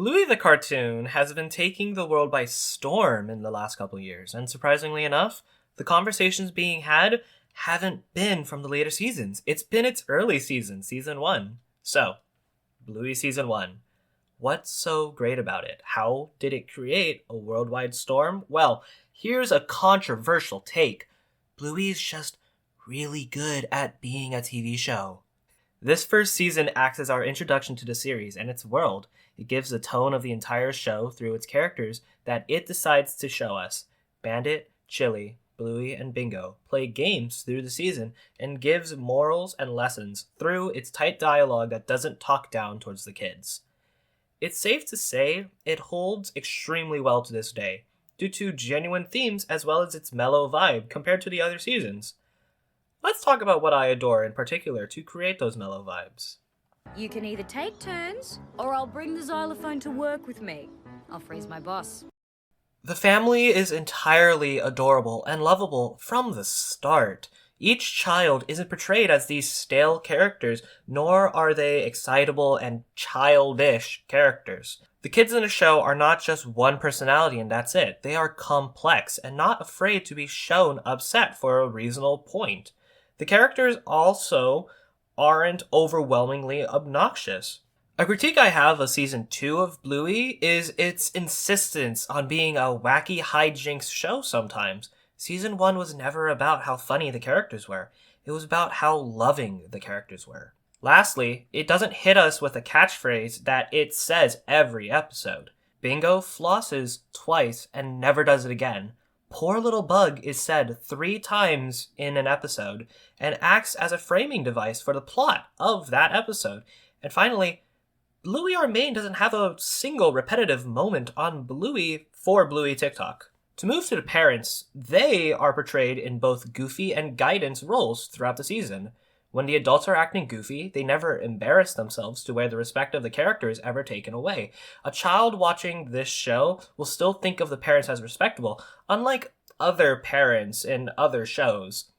Bluey the cartoon has been taking the world by storm in the last couple years, and surprisingly enough, the conversations being had haven't been from the later seasons. It's been its early season, season 1. So, Bluey season 1. What's so great about it? How did it create a worldwide storm? Well, here's a controversial take. Bluey's just really good at being a TV show. This first season acts as our introduction to the series and its world. It gives the tone of the entire show through its characters that it decides to show us. Bandit, Chili, Bluey, and Bingo play games through the season and gives morals and lessons through its tight dialogue that doesn't talk down towards the kids. It's safe to say it holds extremely well to this day, due to genuine themes as well as its mellow vibe compared to the other seasons. Let's talk about what I adore in particular to create those mellow vibes. You can either take turns, or I'll bring the xylophone to work with me. I'll freeze my boss. The family is entirely adorable and lovable from the start. Each child isn't portrayed as these stale characters, nor are they excitable and childish characters. The kids in the show are not just one personality and that's it. They are complex and not afraid to be shown upset for a reasonable point. The characters also aren't overwhelmingly obnoxious. A critique I have of Season 2 of Bluey is its insistence on being a wacky hijinks show sometimes. Season 1 was never about how funny the characters were. It was about how loving the characters were. Lastly, it doesn't hit us with a catchphrase that it says every episode. Bingo flosses twice and never does it again. Poor little bug is said 3 times in an episode and acts as a framing device for the plot of that episode. And finally, Bluey our main doesn't have a single repetitive moment on Bluey for Bluey TikTok. To move to the parents, they are portrayed in both goofy and guidance roles throughout the season. When the adults are acting goofy, they never embarrass themselves to where the respect of the character is ever taken away. A child watching this show will still think of the parents as respectable, unlike other parents in other shows.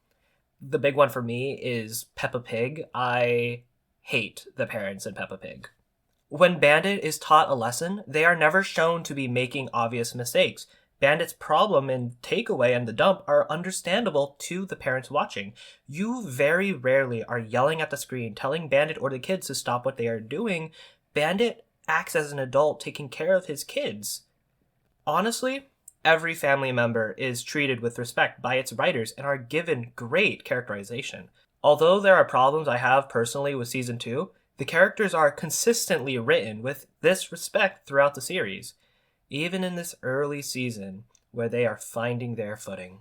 The big one for me is Peppa Pig. I hate the parents in Peppa Pig. When Bandit is taught a lesson, they are never shown to be making obvious mistakes. Bandit's problem in Takeaway and the Dump are understandable to the parents watching. You very rarely are yelling at the screen, telling Bandit or the kids to stop what they are doing. Bandit acts as an adult taking care of his kids. Honestly, every family member is treated with respect by its writers and are given great characterization. Although there are problems I have personally with Season 2, the characters are consistently written with this respect throughout the series, even in this early season where they are finding their footing.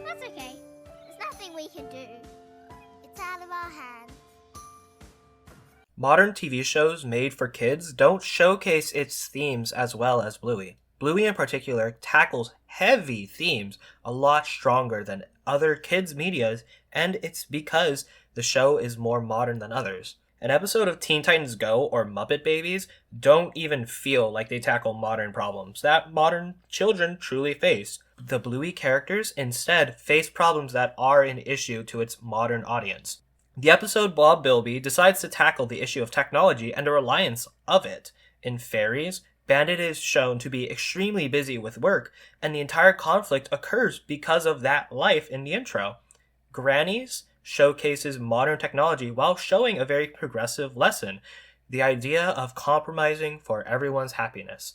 That's okay. There's nothing we can do. It's out of our hands. Modern TV shows made for kids don't showcase its themes as well as Bluey. Bluey in particular tackles heavy themes a lot stronger than other kids' medias, and it's because the show is more modern than others. An episode of Teen Titans Go or Muppet Babies don't even feel like they tackle modern problems that modern children truly face. The Bluey characters instead face problems that are an issue to its modern audience. The episode Bob Bilby decides to tackle the issue of technology and the reliance of it. In Fairies, Bandit is shown to be extremely busy with work, and the entire conflict occurs because of that life in the intro. Grannies showcases modern technology while showing a very progressive lesson, the idea of compromising for everyone's happiness,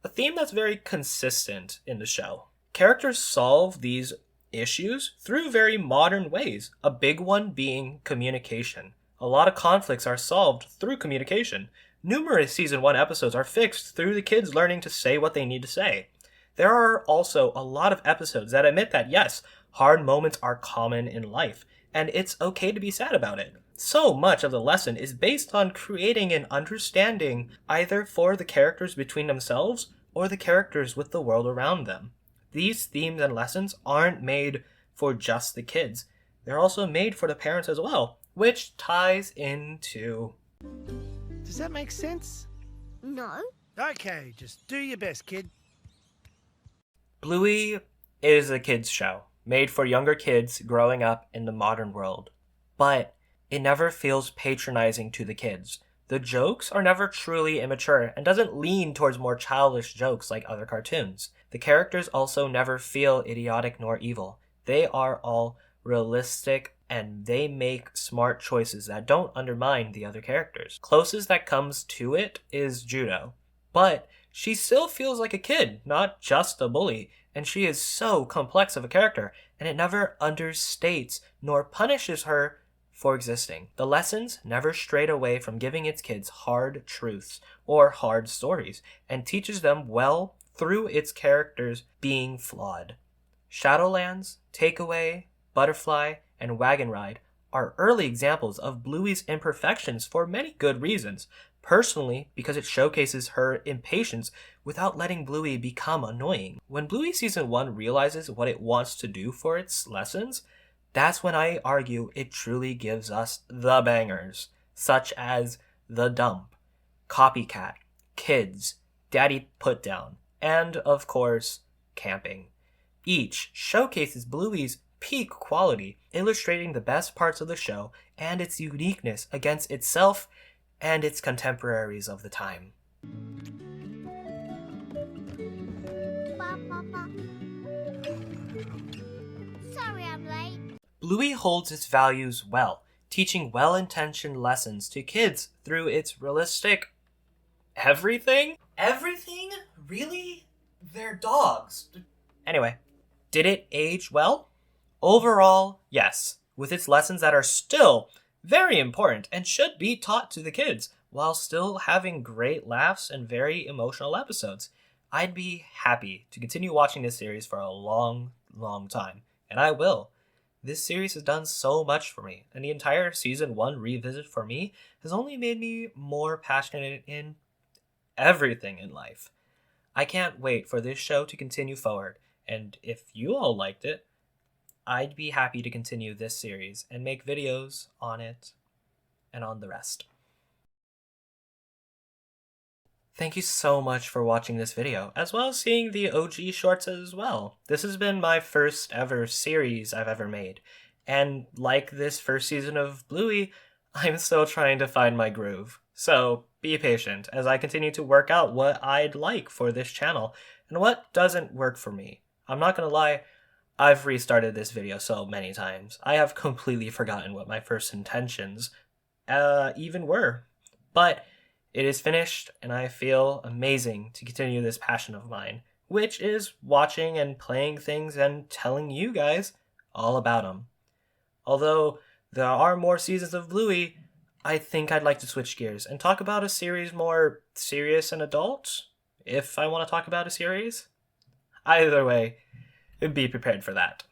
a theme that's very consistent in the show. Characters solve these issues through very modern ways, a big one being communication. A lot of conflicts are solved through communication. Numerous Season 1 episodes are fixed through the kids learning to say what they need to say. There are also a lot of episodes that admit that yes, hard moments are common in life, and it's okay to be sad about it. So much of the lesson is based on creating an understanding either for the characters between themselves or the characters with the world around them. These themes and lessons aren't made for just the kids. They're also made for the parents as well, which ties into... Does that make sense? No. Okay, just do your best, kid. Bluey is a kids' show, made for younger kids growing up in the modern world. But it never feels patronizing to the kids. The jokes are never truly immature and doesn't lean towards more childish jokes like other cartoons. The characters also never feel idiotic nor evil. They are all realistic and they make smart choices that don't undermine the other characters. Closest that comes to it is Judo. But she still feels like a kid, not just a bully, and she is so complex of a character, and it never understates nor punishes her for existing. The lessons never strayed away from giving its kids hard truths or hard stories, and teaches them well through its characters being flawed. Shadowlands, Takeaway, Butterfly, and Wagon Ride are early examples of Bluey's imperfections for many good reasons. Personally, because it showcases her impatience without letting Bluey become annoying. When Bluey Season 1 realizes what it wants to do for its lessons, that's when I argue it truly gives us the bangers, such as The Dump, Copycat, Kids, Daddy Put Down, and, of course, Camping. Each showcases Bluey's peak quality, illustrating the best parts of the show and its uniqueness against itself and its contemporaries of the time. Papa. Sorry I'm late. Bluey holds its values well, teaching well-intentioned lessons to kids through its realistic everything? Everything? Really? They're dogs. Anyway, did it age well? Overall, yes, with its lessons that are still very important and should be taught to the kids, while still having great laughs and very emotional episodes. I'd be happy to continue watching this series for a long, long time, and I will. This series has done so much for me, and the entire Season 1 revisit for me has only made me more passionate in everything in life. I can't wait for this show to continue forward, and if you all liked it, I'd be happy to continue this series and make videos on it and on the rest. Thank you so much for watching this video, as well as seeing the OG shorts as well. This has been my first ever series I've ever made, and like this first season of Bluey, I'm still trying to find my groove. So be patient as I continue to work out what I'd like for this channel and what doesn't work for me. I'm not gonna lie, I've restarted this video so many times. I have completely forgotten what my first intentions even were. But it is finished, and I feel amazing to continue this passion of mine, which is watching and playing things and telling you guys all about them. Although there are more seasons of Bluey, I think I'd like to switch gears and talk about a series more serious and adult, if I want to talk about a series. Either way, be prepared for that.